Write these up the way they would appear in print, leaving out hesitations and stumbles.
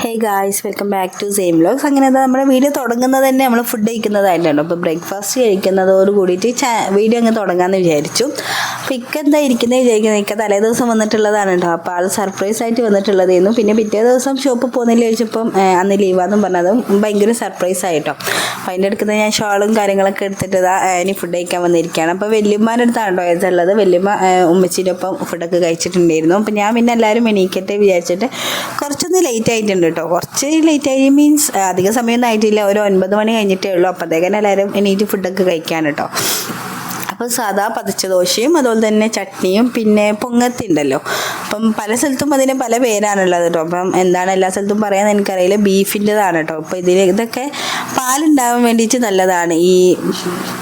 Hey guys, welcome back to same vlogs. അങ്ങനെ നമ്മുടെ video തുടങ്ങുന്നത് തന്നെ നമ്മൾ ഫുഡ് കഴിക്കുന്നതായിട്ടാണ്. അപ്പോൾ ബ്രേക്ക്ഫാസ്റ്റ് കഴിക്കുന്നതോട് കൂടിയിട്ട് വീഡിയോ അങ്ങ് തുടങ്ങാമെന്ന് വിചാരിച്ചു. അപ്പോൾ എന്താ ഇരിക്കുന്നത് വിചാരിക്കുന്നത്, ഇക്ക തലേ ദിവസം വന്നിട്ടുള്ളതാണ് കേട്ടോ. അപ്പോൾ ആൾ സർപ്രൈസ് ആയിട്ട് വന്നിട്ടുള്ളതായിരുന്നു. പിന്നെ പിറ്റേ ദിവസം ഷോപ്പിൽ പോകുന്നതിൽ ചോദിച്ചപ്പം അന്ന് ലീവാന്നും പറഞ്ഞതും ഭയങ്കര സർപ്രൈസ് ആയിട്ടോ. അപ്പോൾ അതിൻ്റെ അടുത്ത് ഞാൻ ഷോളും കാര്യങ്ങളൊക്കെ എടുത്തിട്ട് ഇനി ഫുഡ് കഴിക്കാൻ വന്നിരിക്കുകയാണ്. അപ്പോൾ വല്യമ്മയുടെ അടുത്താണ് കേട്ടോ ഇതുള്ളത്. വല്യമ്മ ഉമ്മച്ചീൻ്റെ ഒപ്പം ഫുഡൊക്കെ കഴിച്ചിട്ടുണ്ടായിരുന്നു. അപ്പോൾ ഞാൻ പിന്നെ എല്ലാവരും എണീക്കട്ടെ വിചാരിച്ചിട്ട് കുറച്ചൊന്ന് ലേറ്റ് ആയിട്ടുണ്ട് കേട്ടോ. കുറച്ച് ലേറ്റ് ആയി മീൻസ് അധിക സമയമൊന്നും ആയിട്ടില്ല, ഒരു 9 മണി കഴിഞ്ഞിട്ടേ ഉള്ളൂ. അപ്പോഴത്തേക്കും എല്ലാവരും എണീറ്റ് ഫുഡൊക്കെ കഴിക്കാൻ കേട്ടോ. അപ്പോൾ സാധാ പതച്ച ദോശയും അതുപോലെ തന്നെ ചട്നിയും പിന്നെ പൊങ്ങത്തി ഉണ്ടല്ലോ. അപ്പം പല സ്ഥലത്തും അതിന് പല പേരാണുള്ളത് കേട്ടോ. അപ്പം എന്താണ് എല്ലാ സ്ഥലത്തും പറയാൻ എനിക്കറിയില്ല. ബീഫിൻ്റെതാണ് കേട്ടോ. അപ്പോൾ ഇതൊക്കെ പാലുണ്ടാവാൻ വേണ്ടിയിട്ട് നല്ലതാണ് ഈ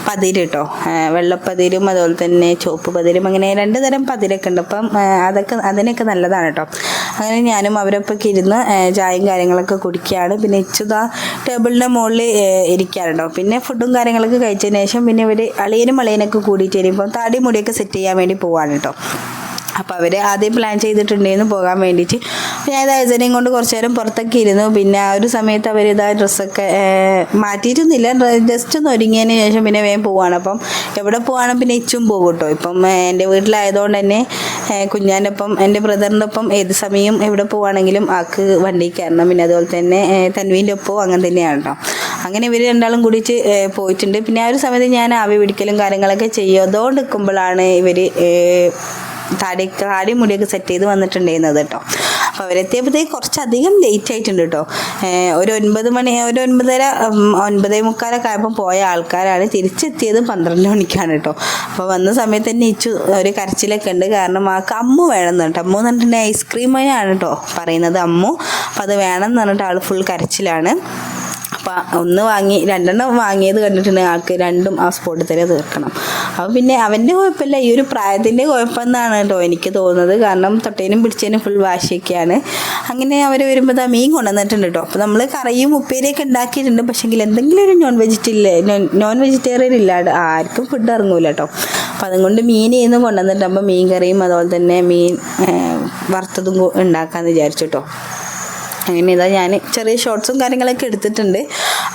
പതിര് കേട്ടോ. വെള്ളപ്പതിരും അതുപോലെ തന്നെ ചുവപ്പ് പതിരും, അങ്ങനെ 2 തരം പതിരൊക്കെ ഉണ്ട്. അപ്പം അതിനൊക്കെ നല്ലതാണ് കേട്ടോ. അങ്ങനെ ഞാനും അവരൊപ്പം ഇരുന്ന് ചായയും കാര്യങ്ങളൊക്കെ കുടിക്കുകയാണ്. പിന്നെ ഇച്ചുതാ ടേബിളിൻ്റെ മുകളിൽ ഇരിക്കാറുണ്ടോ. പിന്നെ ഫുഡും കാര്യങ്ങളൊക്കെ കഴിച്ചതിന് ശേഷം പിന്നെ ഇവർ അളിയനും അളിയനൊക്കെ കൂടിയിട്ട് വരുമ്പോൾ താടി മുടിയൊക്കെ സെറ്റ് ചെയ്യാൻ വേണ്ടി പോവാണ് കേട്ടോ. അപ്പോൾ അവർ ആദ്യം പ്ലാൻ ചെയ്തിട്ടുണ്ടായിരുന്നു പോകാൻ വേണ്ടിയിട്ട്. ഞാൻ ഇതായതിനെയും കൊണ്ട് കുറച്ച് നേരം പുറത്തൊക്കെ ഇരുന്നു. പിന്നെ ആ ഒരു സമയത്ത് അവർ ഡ്രസ്സൊക്കെ മാറ്റിയിട്ടൊന്നുമില്ല, ജസ്റ്റ് ഒന്ന് ഒരുങ്ങിയതിന് ശേഷം പിന്നെ വേഗം പോവാണ്. അപ്പം എവിടെ പോവാണ് പിന്നെ ഇച്ചും പോകും കേട്ടോ. ഇപ്പം എൻ്റെ വീട്ടിലായതുകൊണ്ട് തന്നെ കുഞ്ഞാൻ്റെ ഒപ്പം എൻ്റെ ബ്രദറിൻ്റെ ഒപ്പം ഏത് സമയം എവിടെ പോവുകയാണെങ്കിലും ആൾക്ക് വണ്ടി കയറണം. പിന്നെ അതുപോലെ തന്നെ തൻവീൻ്റെ ഒപ്പവും അങ്ങനെ തന്നെയാണ് കേട്ടോ. അങ്ങനെ ഇവർ രണ്ടാളും കൂടിയിട്ട് പോയിട്ടുണ്ട്. പിന്നെ ആ ഒരു സമയത്ത് ഞാൻ ആവി പിടിക്കലും കാര്യങ്ങളൊക്കെ ചെയ്തോണ്ട് നിൽക്കുമ്പോഴാണ് ഇവർ താടി മുടിയൊക്കെ സെറ്റ് ചെയ്ത് വന്നിട്ടുണ്ടായിരുന്നത് കേട്ടോ. അപ്പോൾ അവരെത്തിയപ്പോഴത്തേക്ക് കുറച്ചധികം ലേറ്റ് ആയിട്ടുണ്ട് കേട്ടോ. ഒരു 9 മണി, ഒരു 9:30, 9:45 ആയപ്പോൾ പോയ ആൾക്കാരാണ്. തിരിച്ചെത്തിയത് 12 മണിക്കാണ് കേട്ടോ. അപ്പോൾ വന്ന സമയത്ത് തന്നെ ഇച്ചു ഒരു കരച്ചിലൊക്കെ ഉണ്ട്. കാരണം ആൾക്ക് അമ്മു വേണമെന്ന് കേട്ടോ. അമ്മു എന്ന് പറഞ്ഞിട്ടുണ്ടെങ്കിൽ ഐസ്ക്രീമാണ് കേട്ടോ പറയുന്നത് അമ്മു. അപ്പോൾ അത് വേണമെന്ന് പറഞ്ഞിട്ട് ആൾ ഫുൾ കരച്ചിലാണ്. അപ്പോൾ 1 വാങ്ങി 2 വാങ്ങിയത് കണ്ടിട്ടുണ്ടെങ്കിൽ ആൾക്ക് 2ഉം ആ സ്പോട്ടിൽ തന്നെ തീർക്കണം. അപ്പോൾ പിന്നെ അവൻ്റെ കുഴപ്പമില്ല, ഈ ഒരു പ്രായത്തിൻ്റെ കുഴപ്പമെന്നാണ് കേട്ടോ എനിക്ക് തോന്നുന്നത്. കാരണം തൊട്ടേനും പിടിച്ചതിനും ഫുൾ വാശിയൊക്കെയാണ്. അങ്ങനെ അവർ വരുമ്പോൾ മീൻ കൊണ്ടുവന്നിട്ടുണ്ട് കേട്ടോ. അപ്പോൾ നമ്മൾ കറിയും ഉപ്പേരിയൊക്കെ ഉണ്ടാക്കിയിട്ടുണ്ട്. പക്ഷേങ്കിൽ എന്തെങ്കിലും ഒരു നോൺ വെജിറ്റേറിയൻ ഇല്ലാണ്ട് ആർക്കും ഫുഡ് ഇറങ്ങൂല കേട്ടോ. അപ്പോൾ അതുകൊണ്ട് മീൻ ഇന്ന് കൊണ്ടുവന്നിട്ട് അപ്പോൾ മീൻ കറിയും അതുപോലെ തന്നെ മീൻ വറുത്തതും ഉണ്ടാക്കാമെന്ന് വിചാരിച്ചു കേട്ടോ. അങ്ങനെ ഞാൻ ചെറിയ ഷോർട്സും കാര്യങ്ങളൊക്കെ എടുത്തിട്ടുണ്ട്.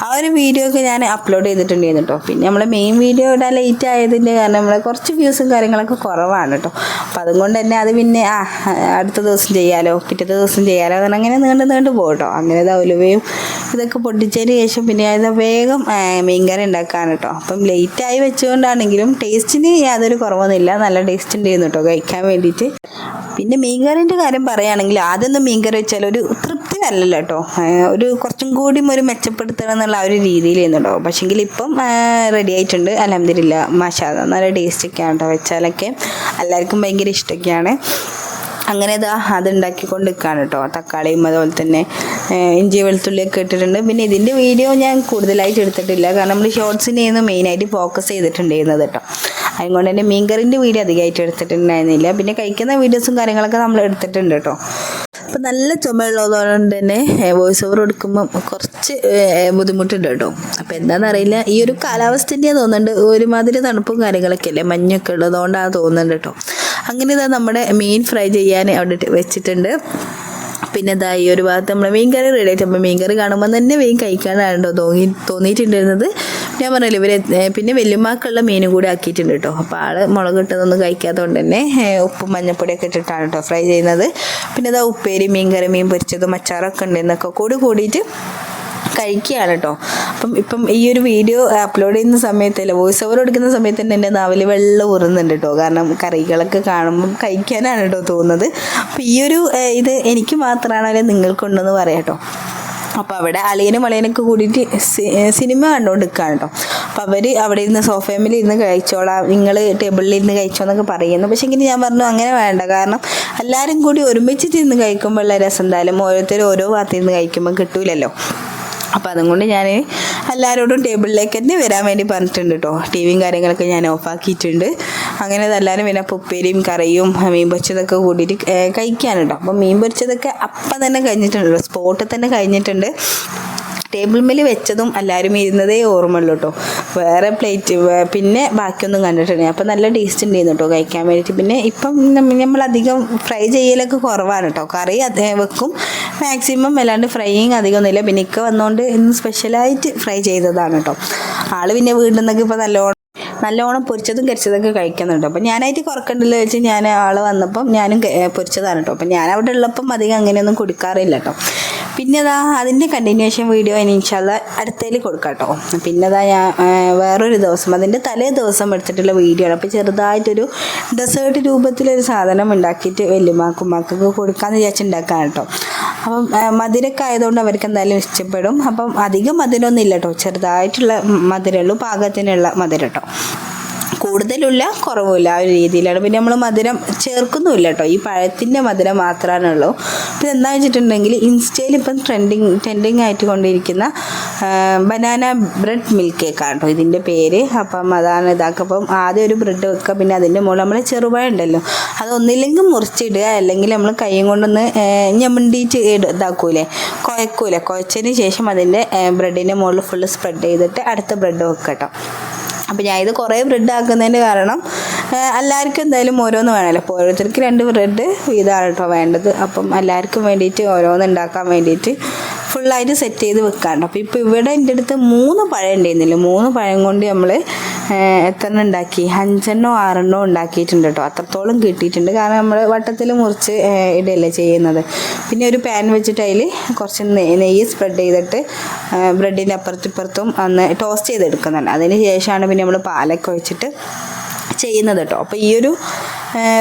ആ ഒരു വീഡിയോ ഒക്കെ ഞാൻ അപ്ലോഡ് ചെയ്തിട്ടുണ്ടായിരുന്നു കേട്ടോ. പിന്നെ നമ്മളെ മെയിൻ വീഡിയോ ഇടാൻ ലേറ്റ് ആയതിൻ്റെ കാരണം നമ്മളെ കുറച്ച് വ്യൂസും കാര്യങ്ങളൊക്കെ കുറവാണ് കേട്ടോ. അപ്പോൾ അതുകൊണ്ട് തന്നെ അത് പിന്നെ അടുത്ത ദിവസം ചെയ്യാലോ, പിറ്റത്തെ ദിവസം ചെയ്യാലോ, അങ്ങനെ നീണ്ട് പോകും കേട്ടോ. അങ്ങനെ ഉലുവയും ഇതൊക്കെ പൊട്ടിച്ചതിന് ശേഷം പിന്നെ അത് വേഗം മീൻകറി ഉണ്ടാക്കാണ് കേട്ടോ. അപ്പം ലേറ്റായി വെച്ചുകൊണ്ടാണെങ്കിലും ടേസ്റ്റിന് യാതൊരു കുറവൊന്നുമില്ല, നല്ല ടേസ്റ്റ് ഉണ്ടായിരുന്നു കേട്ടോ കഴിക്കാൻ വേണ്ടിയിട്ട്. പിന്നെ മീൻകറിൻ്റെ കാര്യം പറയുകയാണെങ്കിൽ ആദ്യമൊന്നും മീൻകറി വെച്ചാൽ ഒരു തൃപ്തി അല്ലല്ലോ കേട്ടോ. ഒരു കുറച്ചും കൂടി ഒരു മെച്ചപ്പെടുത്തണം എന്നുള്ള ആ ഒരു രീതിയിലായിരുന്നു കേട്ടോ. പക്ഷേങ്കിൽ ഇപ്പം റെഡി ആയിട്ടുണ്ട്, അൽഹംദുലില്ലാ, മാഷാഅല്ലാ, നല്ല ടേസ്റ്റൊക്കെയാണ് കേട്ടോ. വെച്ചാലൊക്കെ എല്ലാവർക്കും ഭയങ്കര ഇഷ്ടമൊക്കെയാണ്. അങ്ങനെ അത് ഉണ്ടാക്കിക്കൊണ്ട് നിൽക്കുകയാണ് കേട്ടോ. തക്കാളിയും അതുപോലെ തന്നെ ഇഞ്ചി വെളുത്തുള്ളിയൊക്കെ ഇട്ടിട്ടുണ്ട്. പിന്നെ ഇതിൻ്റെ വീഡിയോ ഞാൻ കൂടുതലായിട്ട് എടുത്തിട്ടില്ല, കാരണം നമ്മൾ ഷോർട്സിനെയൊന്നും മെയിനായിട്ട് ഫോക്കസ് ചെയ്തിട്ടുണ്ടായിരുന്നത് കേട്ടോ. അതുകൊണ്ട് തന്നെ മീൻകറിൻ്റെ വീഡിയോ അധികമായിട്ട് എടുത്തിട്ടുണ്ടായിരുന്നില്ല. പിന്നെ കഴിക്കുന്ന വീഡിയോസും കാര്യങ്ങളൊക്കെ നമ്മൾ എടുത്തിട്ടുണ്ട് കേട്ടോ. അപ്പം നല്ല ചുമയുള്ളതുകൊണ്ട് തന്നെ വോയിസ് ഓവർ എടുക്കുമ്പം കുറച്ച് ബുദ്ധിമുട്ടുണ്ട് കേട്ടോ. അപ്പോൾ എന്താണെന്നറിയില്ല, ഈ ഒരു കാലാവസ്ഥ തോന്നുന്നുണ്ട്, ഒരുമാതിരി തണുപ്പും കാര്യങ്ങളൊക്കെ അല്ലേ, മഞ്ഞൊക്കെ ഉള്ളതുകൊണ്ടാണ് തോന്നുന്നുണ്ട് കേട്ടോ. അങ്ങനെ നമ്മുടെ മീൻ ഫ്രൈ ചെയ്യാൻ അവിടെ വെച്ചിട്ടുണ്ട്. പിന്നെ ഈ ഒരു ഭാഗത്ത് നമ്മൾ മീൻ കറി റെഡി ആയിട്ട്, അപ്പോൾ മീൻ കറി കാണുമ്പോൾ തന്നെ മീൻ കഴിക്കാനാണോ തോന്നിയിട്ടുണ്ടായിരുന്നത്. ഞാൻ പറഞ്ഞില്ല ഇവരെ പിന്നെ വല്യമ്മക്കുള്ള മീനും കൂടി ആക്കിയിട്ടുണ്ട് കേട്ടോ. അപ്പോൾ ആൾ മുളക് ഇട്ടതൊന്നും കഴിക്കാത്തതുകൊണ്ട് തന്നെ ഉപ്പും മഞ്ഞപ്പൊടിയൊക്കെ ഇട്ടിട്ടാണ് കേട്ടോ ഫ്രൈ ചെയ്യുന്നത്. പിന്നെ ഉപ്പേരി, മീൻ കറി, മീൻ പൊരിച്ചതും അച്ചാറൊക്കെ ഉണ്ടെന്നൊക്കെ കൂടിയിട്ട് കഴിക്കുകയാണ് കേട്ടോ. ഇപ്പം ഈ ഒരു വീഡിയോ അപ്ലോഡ് ചെയ്യുന്ന സമയത്തല്ല, വോയിസ് ഓവർ എടുക്കുന്ന സമയത്ത് തന്നെ എൻ്റെ നാവിൽ വെള്ളം ഊറുന്നുണ്ട് കേട്ടോ. കാരണം കറികളൊക്കെ കാണുമ്പം കഴിക്കാനാണ് കേട്ടോ തോന്നുന്നത്. അപ്പോൾ ഈ ഒരു ഇത് എനിക്ക് മാത്രമാണോ അല്ലെങ്കിൽ നിങ്ങൾക്കുണ്ടെന്ന് പറയാം കേട്ടോ. അപ്പോൾ അവിടെ അളിയനും അളിയനൊക്കെ കൂടിയിട്ട് സിനിമ കണ്ടുകൊണ്ട് നിൽക്കുകയാണ് കേട്ടോ. അപ്പോൾ അവർ അവിടെ ഇരുന്ന് സോഫയിൽ ഇരുന്ന് കഴിച്ചോളാം, നിങ്ങൾ ടേബിളിൽ ഇരുന്ന് കഴിച്ചോ എന്നൊക്കെ പറയുന്നു. പക്ഷേ എങ്കിൽ ഞാൻ പറഞ്ഞു അങ്ങനെ വേണ്ട, കാരണം എല്ലാവരും കൂടി ഒരുമിച്ചിട്ട് ഇരുന്ന് കഴിക്കുമ്പോൾ ഉള്ള രസം എന്തായാലും ഓരോരുത്തരും ഓരോ ഭാഗത്ത് ഇരുന്ന് കഴിക്കുമ്പോൾ കിട്ടൂലല്ലോ. അപ്പോൾ അതുകൊണ്ട് ഞാൻ എല്ലാവരോടും ടേബിളിലേക്ക് തന്നെ വരാൻ വേണ്ടി പറഞ്ഞിട്ടുണ്ട് കേട്ടോ. ടി വിയും കാര്യങ്ങളൊക്കെ ഞാൻ ഓഫാക്കിയിട്ടുണ്ട്. അങ്ങനെ എല്ലാവരും പിന്നെ ഉപ്പേരിയും കറിയും മീൻ പൊരിച്ചതൊക്കെ കൂടിയിട്ട് കഴിക്കാനുണ്ടോ. അപ്പോൾ മീൻ പൊരിച്ചതൊക്കെ അപ്പം തന്നെ കഴിഞ്ഞിട്ടുണ്ട്, സ്പോട്ടിൽ തന്നെ കഴിഞ്ഞിട്ടുണ്ട്. ടേബിൾ മേൽ വെച്ചതും എല്ലാവരും ഇരുന്നതേ ഓർമ്മയുള്ളൂ കേട്ടോ. വേറെ പ്ലേറ്റ് പിന്നെ ബാക്കിയൊന്നും കണ്ടിട്ടുണ്ട്. അപ്പം നല്ല ടേസ്റ്റ് ഉണ്ടായിരുന്നു കേട്ടോ കഴിക്കാൻ വേണ്ടിയിട്ട്. പിന്നെ ഇപ്പം നമ്മളധികം ഫ്രൈ ചെയ്യലൊക്കെ കുറവാണ് കേട്ടോ. കറി വെക്കും മാക്സിമം, അല്ലാണ്ട് ഫ്രൈയിങ് അധികമൊന്നുമില്ല. പിന്നെ ഇക്ക വന്നുകൊണ്ട് ഇന്ന് സ്പെഷ്യലായിട്ട് ഫ്രൈ ചെയ്തതാണ് കേട്ടോ. ആൾ പിന്നെ വീട്ടിൽ നിന്നൊക്കെ ഇപ്പോൾ നല്ലോണം പൊരിച്ചതും കരിച്ചതൊക്കെ കഴിക്കുന്നുണ്ട്. അപ്പം ഞാനായിട്ട് കുറക്കണ്ടല്ലോ വെച്ച് ഞാൻ ആൾ വന്നപ്പം ഞാനും പൊരിച്ചതാണ് കേട്ടോ. അപ്പം ഞാൻ അവിടെ ഉള്ളപ്പം അധികം അങ്ങനെയൊന്നും കൊടുക്കാറില്ല കേട്ടോ. പിന്നെ അതിൻ്റെ കണ്ടിന്യൂഷൻ വീഡിയോ ഇനി ഇൻഷാല്ലാ അടുത്തതിൽ കൊടുക്കാം കേട്ടോ. പിന്നെ ഞാൻ വേറൊരു ദിവസം അതിൻ്റെ തലേ ദിവസം എടുത്തിട്ടുള്ള വീഡിയോ ആണ്. അപ്പോൾ ചെറുതായിട്ടൊരു ഡെസേർട്ട് രൂപത്തിലൊരു സാധനം ഉണ്ടാക്കിയിട്ട് വല്യമാക്കും മക്കൾക്ക് കൊടുക്കാമെന്ന് വിചാരിച്ചുണ്ടാക്കാൻ കേട്ടോ. അപ്പം മധുരമൊക്കെ ആയതുകൊണ്ട് അവർക്ക് എന്തായാലും ഇഷ്ടപ്പെടും. അപ്പം അധികം മധുരമൊന്നും ഇല്ല കേട്ടോ, ചെറുതായിട്ടുള്ള മധുരമുള്ളൂ, പാകത്തിനുള്ള മധുരം കേട്ടോ. കൂടുതലില്ല കുറവുമില്ല ആ ഒരു രീതിയിലാണ്. പിന്നെ നമ്മൾ മധുരം ചേർക്കുന്നുമില്ല കേട്ടോ, ഈ പഴത്തിൻ്റെ മധുരം മാത്രമാണുള്ളൂ. പിന്നെ എന്താ വെച്ചിട്ടുണ്ടെങ്കിൽ ഇൻസ്റ്റയിൽ ഇപ്പം ട്രെൻഡിങ് ആയിട്ട് കൊണ്ടിരിക്കുന്ന ബനാന ബ്രെഡ് മിൽക്ക് കേക്കാണ് കേട്ടോ ഇതിൻ്റെ പേര്. അപ്പം അതാണ് ഇതാക്കപ്പം ആദ്യം ഒരു ബ്രെഡ് വെക്കുക, പിന്നെ അതിൻ്റെ മുകളിൽ നമ്മൾ ചെറുപഴം ഉണ്ടല്ലോ അതൊന്നില്ലെങ്കിൽ മുറിച്ചിടുക, അല്ലെങ്കിൽ നമ്മൾ കൈയും കൊണ്ടൊന്ന് ഞമണ്ടിയിട്ട് ഇതാക്കൂലേ, കുഴച്ചതിന് ശേഷം അതിൻ്റെ ബ്രെഡിൻ്റെ മുകളിൽ ഫുള്ള് സ്പ്രെഡ് ചെയ്തിട്ട് അടുത്ത ബ്രെഡ് വെക്കുക കേട്ടോ. അപ്പോൾ ഞാൻ ഇത് കുറേ ബ്രെഡ് ആക്കുന്നതിൻ്റെ കാരണം എല്ലാവർക്കും എന്തായാലും ഓരോന്ന് വേണമല്ലോ. അപ്പോൾ ഓരോരുത്തർക്ക് 2 ബ്രെഡ് ഇതാണ് കേട്ടോ വേണ്ടത്. അപ്പം എല്ലാവർക്കും വേണ്ടിയിട്ട് ഓരോന്ന് ഉണ്ടാക്കാൻ വേണ്ടിയിട്ട് ഫുള്ളായിട്ട് സെറ്റ് ചെയ്ത് വെക്കാറുണ്ട്. അപ്പോൾ ഇപ്പോൾ ഇവിടെ എൻ്റെ അടുത്ത് 3 പഴം ഉണ്ടായിരുന്നില്ല. 3 പഴം കൊണ്ട് നമ്മൾ എത്ര ഉണ്ടാക്കി, 5 6 ഉണ്ടാക്കിയിട്ടുണ്ട് കേട്ടോ. അത്രത്തോളം കിട്ടിയിട്ടുണ്ട്. കാരണം നമ്മൾ വട്ടത്തിൽ മുറിച്ച് ഇടയല്ലേ ചെയ്യുന്നത്. പിന്നെ ഒരു പാൻ വെച്ചിട്ട് അതിൽ കുറച്ച് നെയ്യ് സ്പ്രെഡ് ചെയ്തിട്ട് ബ്രെഡിൻ്റെ അപ്പുറത്തിപ്പുറത്തും ഒന്ന് ടോസ്റ്റ് ചെയ്തെടുക്കുന്നുണ്ട്. അതിന് ശേഷമാണ് പിന്നെ നമ്മൾ പാലൊക്കെ ഒഴിച്ചിട്ട് ചെയ്യുന്നത് കേട്ടോ. അപ്പോൾ ഈ ഒരു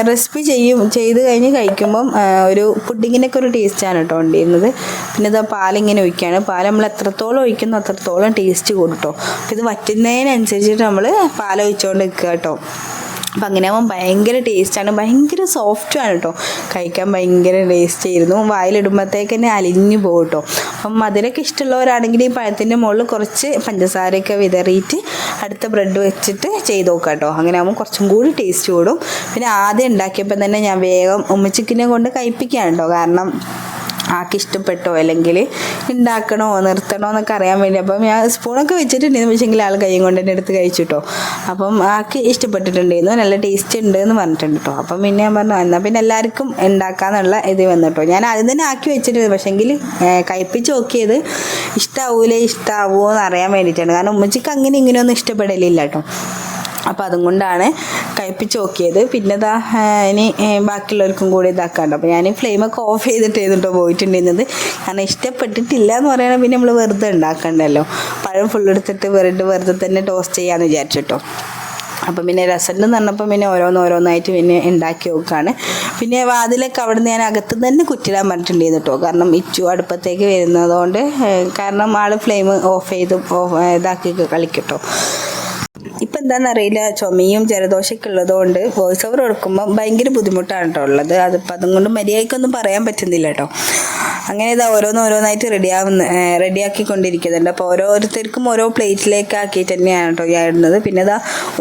റെസിപ്പി ചെയ്ത് കഴിഞ്ഞ് കഴിക്കുമ്പം ഒരു പുഡിങ്ങിനൊക്കെ ഒരു ടേസ്റ്റാണ് കേട്ടോ ഉണ്ടായിരുന്നത്. പിന്നെ ഇത് പാലിങ്ങനെ ഒഴിക്കുകയാണ്. പാൽ നമ്മൾ എത്രത്തോളം ഒഴിക്കുന്നു അത്രത്തോളം ടേസ്റ്റ് കൂടും കേട്ടോ. അപ്പോൾ ഇത് വറ്റുന്നതിനനുസരിച്ചിട്ട് നമ്മൾ പാലൊഴിച്ചുകൊണ്ട് നിൽക്കുക കേട്ടോ. അപ്പം അങ്ങനെ ആകുമ്പോൾ ഭയങ്കര ടേസ്റ്റാണ്, ഭയങ്കര സോഫ്റ്റുമാണ് കേട്ടോ. കഴിക്കാൻ ഭയങ്കര ടേസ്റ്റ് ആയിരുന്നു. വായിലിടുമ്പോഴത്തേക്ക് തന്നെ അലിഞ്ഞു പോകും കേട്ടോ. അപ്പം മധുരമൊക്കെ ഇഷ്ടമുള്ളവരാണെങ്കിൽ ഈ പഴത്തിൻ്റെ മുകളിൽ കുറച്ച് പഞ്ചസാരയൊക്കെ വിതറിയിട്ട് അടുത്ത ബ്രെഡ് വെച്ചിട്ട് ചെയ്ത് നോക്കാം കേട്ടോ. അങ്ങനെ ആകുമ്പോൾ കുറച്ചും കൂടി ടേസ്റ്റ് കൂടും. പിന്നെ ആദ്യം ഉണ്ടാക്കിയപ്പോൾ തന്നെ ഞാൻ വേഗം ഉമ്മച്ചിക്കിനെ കൊണ്ട് കഴിപ്പിക്കുകയാണ് കേട്ടോ. കാരണം ആൾക്ക് ഇഷ്ടപ്പെട്ടോ അല്ലെങ്കിൽ ഉണ്ടാക്കണോ നിർത്തണോ എന്നൊക്കെ അറിയാൻ വേണ്ടി. അപ്പം ഞാൻ സ്പൂണൊക്കെ വെച്ചിട്ടുണ്ടായിരുന്നു, പക്ഷേങ്കിൽ ആൾ കൈയും കൊണ്ട് തന്നെ എടുത്ത് കഴിച്ചു കേട്ടോ. അപ്പം ആൾക്ക് ഇഷ്ടപ്പെട്ടിട്ടുണ്ടായിരുന്നു, നല്ല ടേസ്റ്റ് ഉണ്ട് എന്ന് പറഞ്ഞിട്ടുണ്ട് കേട്ടോ. അപ്പം പിന്നെ ഞാൻ പറഞ്ഞു എന്നാൽ പിന്നെ എല്ലാവർക്കും ഉണ്ടാക്കാന്നുള്ള ഇത് വന്നു കേട്ടോ. ഞാൻ ആദ്യം തന്നെ ആക്കി വെച്ചിട്ടുണ്ട്, പക്ഷേങ്കിൽ കഴിപ്പിച്ച് നോക്കിയത് ഇഷ്ടാവുമോ എന്ന് അറിയാൻ വേണ്ടിയിട്ടാണ്. കാരണം ഉമ്മച്ചിക്ക് അങ്ങനെ ഇങ്ങനെയൊന്നും ഇഷ്ടപ്പെടലില്ല കേട്ടോ. അപ്പോൾ അതുകൊണ്ടാണ് കഴിപ്പിച്ച് നോക്കിയത്. പിന്നെ ഇനി ബാക്കിയുള്ളവർക്കും കൂടി ഇതാക്കാണ്ട്. അപ്പോൾ ഞാൻ ഫ്ലെയിമൊക്കെ ഓഫ് ചെയ്തിട്ട് പോയിട്ടുണ്ടിരുന്നത്. കാരണം ഇഷ്ടപ്പെട്ടിട്ടില്ല എന്ന് പറയുന്നത് പിന്നെ നമ്മൾ വെറുതെ ഉണ്ടാക്കണ്ടല്ലോ. പഴം ഫുള്ളെടുത്തിട്ട് വെറുതെ തന്നെ ടോസ്റ്റ് ചെയ്യാമെന്ന് വിചാരിച്ചിട്ടോ. അപ്പം പിന്നെ രസമുണ്ടെന്ന് പറഞ്ഞപ്പോൾ പിന്നെ ഓരോന്നായിട്ട് പിന്നെ ഉണ്ടാക്കി നോക്കുകയാണ്. പിന്നെ വാതിലൊക്കെ അവിടെ നിന്ന് ഞാൻ അകത്ത് തന്നെ കുറ്റിടാൻ പറഞ്ഞിട്ടുണ്ടായിരുന്നു കേട്ടോ. കാരണം ഇച്ചു അടുപ്പത്തേക്ക് വരുന്നതുകൊണ്ട്, കാരണം ആൾ ഫ്ലെയിം ഓഫ് ഇതാക്കി കളിക്കട്ടോ. ഇപ്പം എന്താണെന്നറിയില്ല, ചുമയും ജലദോഷമൊക്കെ ഉള്ളതുകൊണ്ട് വോയിസ് ഓവർ കൊടുക്കുമ്പോൾ ഭയങ്കര ബുദ്ധിമുട്ടാണ് കേട്ടോ ഉള്ളത്. അതിപ്പോൾ അതുകൊണ്ട് മര്യാദയ്ക്കൊന്നും പറയാൻ പറ്റുന്നില്ല കേട്ടോ. അങ്ങനെ ഇത് ഓരോന്നായിട്ട് റെഡിയാക്കിക്കൊണ്ടിരിക്കുന്നുണ്ട്. അപ്പോൾ ഓരോരുത്തർക്കും ഓരോ പ്ലേറ്റിലേക്ക് ആക്കിയിട്ട് തന്നെയാണ് കേട്ടോ ഞാൻ ഇടുന്നത്. പിന്നെ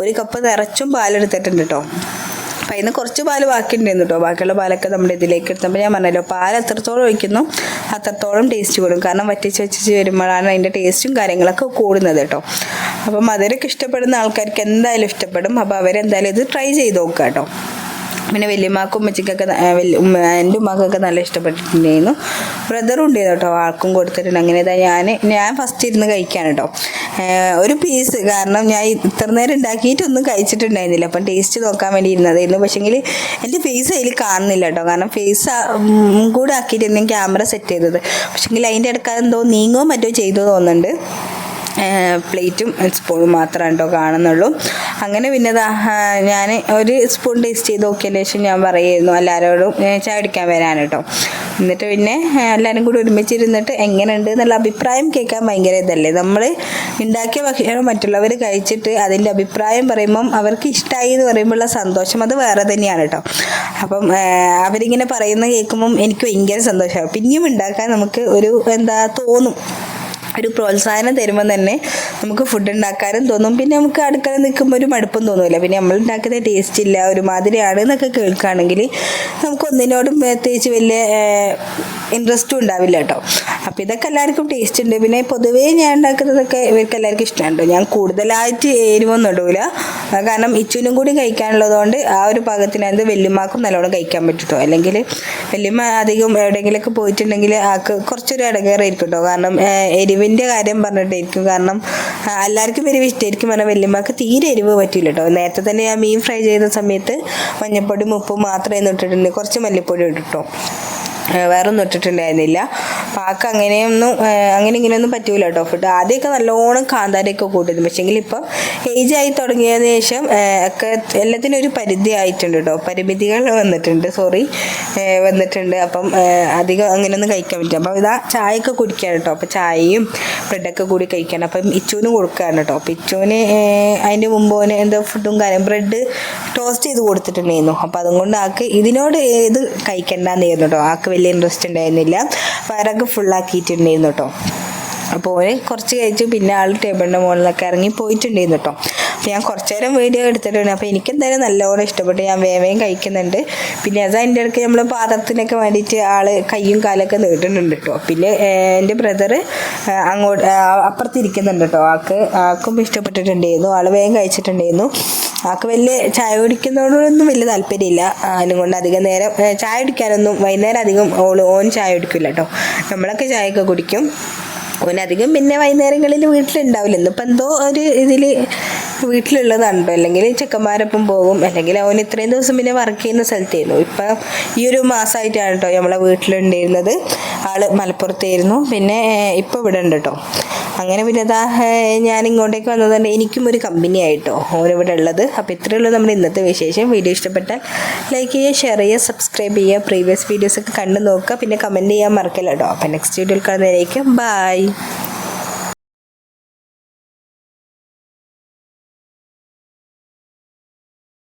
1 കപ്പ് നിറച്ചും പാലെടുത്തിട്ടുണ്ട് കേട്ടോ. അപ്പം അതിന് കുറച്ച് പാൽ ബാക്കിയുണ്ടായിരുന്നു കേട്ടോ. ബാക്കിയുള്ള പാലൊക്കെ നമ്മുടെ ഇതിലേക്ക് എടുത്തപ്പോൾ ഞാൻ പറഞ്ഞല്ലോ, പാൽ എത്രത്തോളം ഒഴിക്കുന്നു അത്രത്തോളം ടേസ്റ്റ് കൂടും. കാരണം വറ്റിച്ച് വരുമ്പോഴാണ് അതിൻ്റെ ടേസ്റ്റും കാര്യങ്ങളൊക്കെ കൂടുന്നത് കേട്ടോ. അപ്പം മധുരമൊക്കെ ഇഷ്ടപ്പെടുന്ന ആൾക്കാർക്ക് എന്തായാലും ഇഷ്ടപ്പെടും. അപ്പോൾ അവരെന്തായാലും ഇത് ട്രൈ ചെയ്ത് നോക്കുക കേട്ടോ. പിന്നെ വല്യമ്മക്കും ഉമ്മച്ചിക്കൊക്കെ എൻ്റെ ഉമ്മക്കൊക്കെ നല്ല ഇഷ്ടപ്പെട്ടിട്ടുണ്ടായിരുന്നു. ബ്രദറും ഉണ്ടായിരുന്നു കേട്ടോ, ആൾക്കും കൊടുത്തിട്ടുണ്ട്. അങ്ങനെ ഞാൻ ഫസ്റ്റ് ഇരുന്ന് കഴിക്കാൻ കേട്ടോ ഒരു പീസ്. കാരണം ഞാൻ ഇത്ര നേരം ഉണ്ടാക്കിയിട്ടൊന്നും കഴിച്ചിട്ടുണ്ടായിരുന്നില്ല. അപ്പം ടേസ്റ്റ് നോക്കാൻ വേണ്ടി ഇരുന്നതായിരുന്നു. പക്ഷേങ്കിൽ എൻ്റെ ഫേസ് അതിൽ കാണുന്നില്ല കേട്ടോ. കാരണം ഫേസ് കൂടെ ആക്കിയിട്ടായിരുന്നു ക്യാമറ സെറ്റ് ചെയ്തത്. പക്ഷേങ്കിൽ അതിൻ്റെ ഇടയ്ക്ക് എന്തോ നീങ്ങോ മറ്റോ ചെയ്തു തോന്നുന്നുണ്ട്. പ്ലേറ്റും സ്പൂണും മാത്രമാണ് കേട്ടോ കാണുന്നുള്ളൂ. അങ്ങനെ പിന്നെ ഞാൻ ഒരു സ്പൂൺ ടേസ്റ്റ് ചെയ്ത് നോക്കിയതിന് ശേഷം ഞാൻ പറയുമായിരുന്നു എല്ലാവരോടും ചായ കുടിക്കാൻ വരാൻ കേട്ടോ. എന്നിട്ട് പിന്നെ എല്ലാവരും കൂടി ഒരുമിച്ചിരുന്നിട്ട് എങ്ങനെയുണ്ട് എന്നുള്ള അഭിപ്രായം കേൾക്കാൻ ഭയങ്കര ഇതല്ലേ. നമ്മൾ ഉണ്ടാക്കിയ ഭക്ഷണം മറ്റുള്ളവർ കഴിച്ചിട്ട് അതിൻ്റെ അഭിപ്രായം പറയുമ്പം അവർക്ക് ഇഷ്ടമായി എന്ന് പറയുമ്പോഴുള്ള സന്തോഷം അത് വേറെ തന്നെയാണ് കേട്ടോ. അപ്പം അവരിങ്ങനെ പറയുന്നത് കേൾക്കുമ്പം എനിക്ക് ഭയങ്കര സന്തോഷമാകും. പിന്നെയും ഉണ്ടാക്കാൻ നമുക്ക് ഒരു തോന്നും, ഒരു പ്രോത്സാഹനം തരുമ്പോൾ തന്നെ നമുക്ക് ഫുഡ് ഉണ്ടാക്കാനും തോന്നും. പിന്നെ നമുക്ക് അടുക്കള നിൽക്കുമ്പോൾ ഒരു മടുപ്പും തോന്നില്ല. പിന്നെ നമ്മൾ ഉണ്ടാക്കുന്ന ടേസ്റ്റ് ഇല്ല ഒരുമാതിരിയാണ് എന്നൊക്കെ കേൾക്കുകയാണെങ്കിൽ നമുക്ക് ഒന്നിനോടും പ്രത്യേകിച്ച് വലിയ ഇൻട്രസ്റ്റും ഉണ്ടാവില്ല കേട്ടോ. അപ്പോൾ ഇതൊക്കെ എല്ലാവർക്കും ടേസ്റ്റ് ഉണ്ട്. പിന്നെ പൊതുവേ ഞാൻ ഉണ്ടാക്കുന്നതൊക്കെ ഇവർക്ക് എല്ലാവർക്കും ഇഷ്ടമാണ് കേട്ടോ. ഞാൻ കൂടുതലായിട്ട് എരിവൊന്നും ഇടൂല, കാരണം ഇച്ചുവിനും കൂടി കഴിക്കാനുള്ളതുകൊണ്ട് ആ ഒരു പാകത്തിനകത്ത് വല്യമ്മക്കും നല്ലോണം കഴിക്കാൻ പറ്റും കേട്ടോ. അല്ലെങ്കിൽ വല്യമ്മ അധികം എവിടെയെങ്കിലുമൊക്കെ പോയിട്ടുണ്ടെങ്കിൽ ആൾക്ക് കുറച്ചൊരു ഇടങ്ങേറായിരിക്കും കേട്ടോ. കാരണം എരിവിൻ്റെ കാര്യം പറഞ്ഞിട്ടായിരിക്കും. കാരണം എല്ലാവർക്കും എരിവ് ഇഷ്ടമായിരിക്കും, പറഞ്ഞാൽ വല്യമ്മക്ക് തീരെ എരിവ് പറ്റില്ല കേട്ടോ. നേരത്തെ തന്നെ ഞാൻ മീൻ ഫ്രൈ ചെയ്ത സമയത്ത് മഞ്ഞൾപ്പൊടിയും ഉപ്പും മാത്രമേ ഇട്ടിട്ടുണ്ട്, കുറച്ച് മല്ലിപ്പൊടി ഇട്ടിട്ടോ, വേറെ ഒന്നും ഇട്ടിട്ടുണ്ടായിരുന്നില്ല. പാക്ക് അങ്ങനെ ഇങ്ങനെയൊന്നും പറ്റൂല കേട്ടോ. ഫുഡ് ആദ്യമൊക്കെ നല്ലോണം കാന്താരിയൊക്കെ കൂട്ടിയിരുന്നു, പക്ഷേങ്കിൽ ഇപ്പം ഏജായി തുടങ്ങിയതിന് ശേഷം ഒക്കെ എല്ലാത്തിനും ഒരു പരിധി ആയിട്ടുണ്ട് കേട്ടോ. പരിമിതികൾ വന്നിട്ടുണ്ട്. അപ്പം അധികം അങ്ങനെയൊന്നും കഴിക്കാൻ പറ്റില്ല. അപ്പം ഇതാ ചായയൊക്കെ കുടിക്കുകയാണ് കേട്ടോ. അപ്പോൾ ചായയും ബ്രെഡൊക്കെ കൂടി കഴിക്കണം. അപ്പം ഇച്ചുവിന് കൊടുക്കുകയാണ് കേട്ടോ. അപ്പം ഇച്ചുവിന് അതിൻ്റെ മുമ്പ് എന്തോ ഫുഡും ബ്രെഡ് ടോസ്റ്റ് ചെയ്ത് കൊടുത്തിട്ടുണ്ടായിരുന്നു. അപ്പോൾ അതുകൊണ്ട് ആൾക്ക് ഇതിനോട് ഏത് കഴിക്കണ്ടെന്നായിരുന്നു കേട്ടോ. ആൾക്ക് വലിയ ഇൻട്രസ്റ്റ് ഉണ്ടായിരുന്നില്ല, വയറൊക്കെ ഫുള്ളാക്കിയിട്ടുണ്ടായിരുന്നു കേട്ടോ. അപ്പോൾ ഓന് കുറച്ച് കഴിച്ചു, പിന്നെ ആൾ ടേബിളിൻ്റെ മുകളിലൊക്കെ ഇറങ്ങി പോയിട്ടുണ്ടായിരുന്നു കേട്ടോ. അപ്പോൾ ഞാൻ കുറച്ച് നേരം വീഡിയോ എടുത്തിട്ടുണ്ട്. അപ്പോൾ എനിക്കെന്തായാലും നല്ലോണം ഇഷ്ടപ്പെട്ടു, ഞാൻ വേഗം കഴിക്കുന്നുണ്ട്. പിന്നെ അത് അതിൻ്റെ ഇടയ്ക്ക് നമ്മൾ പാത്രത്തിനൊക്കെ വേണ്ടിയിട്ട് ആൾ കയ്യും കാലൊക്കെ നീട്ടുന്നുണ്ട് കേട്ടോ. പിന്നെ എൻ്റെ ബ്രദർ അങ്ങോട്ട് അപ്പുറത്തിരിക്കുന്നുണ്ട് കേട്ടോ. ആൾക്കും ഇഷ്ടപ്പെട്ടിട്ടുണ്ടായിരുന്നു, ആൾ വേഗം കഴിച്ചിട്ടുണ്ടായിരുന്നു. ആൾക്ക് വലിയ ചായ കുടിക്കുന്നതോടൊന്നും വലിയ താല്പര്യമില്ല. അതുകൊണ്ട് അധികം നേരം ചായ കുടിക്കാനൊന്നും വൈകുന്നേരം അധികം ഓൻ ചായ കുടിക്കില്ല കേട്ടോ. നമ്മളൊക്കെ ചായയൊക്കെ കുടിക്കും, ഓനധികം പിന്നെ വൈകുന്നേരങ്ങളിൽ വീട്ടിലുണ്ടാവില്ല. ഇന്നിപ്പോൾ എന്തോ ഒരു ഇതിൽ വീട്ടിലുള്ളതാണ് കേട്ടോ. അല്ലെങ്കിൽ ചെക്കന്മാരൊപ്പം പോകും, അല്ലെങ്കിൽ അവൻ ഇത്രയും ദിവസം പിന്നെ വർക്ക് ചെയ്യുന്ന സ്ഥലത്തായിരുന്നു. ഇപ്പം ഈ ഒരു മാസമായിട്ടാണ് കേട്ടോ നമ്മളെ വീട്ടിലുണ്ടായിരുന്നത്. ആൾ മലപ്പുറത്തായിരുന്നു, പിന്നെ ഇപ്പോൾ ഇവിടെ ഉണ്ട് കേട്ടോ. അങ്ങനെ പിന്നെ ഞാൻ ഇങ്ങോട്ടേക്ക് വന്നതുകൊണ്ട് എനിക്കും ഒരു കമ്പനി ആയിട്ടോ ഓനിവിടെ ഉള്ളത്. അപ്പോൾ ഇത്രയേ ഉള്ളൂ നമ്മുടെ ഇന്നത്തെ വിശേഷം. വീഡിയോ ഇഷ്ടപ്പെട്ടാൽ ലൈക്ക് ചെയ്യുക, ഷെയർ ചെയ്യുക, സബ്സ്ക്രൈബ് ചെയ്യുക, പ്രീവിയസ് വീഡിയോസൊക്കെ കണ്ടു നോക്കുക, പിന്നെ കമൻറ്റ് ചെയ്യാൻ മറക്കില്ല കേട്ടോ. അപ്പോൾ നെക്സ്റ്റ് വീഡിയോയിൽ കാണുന്നതിലേക്ക് ബൈ.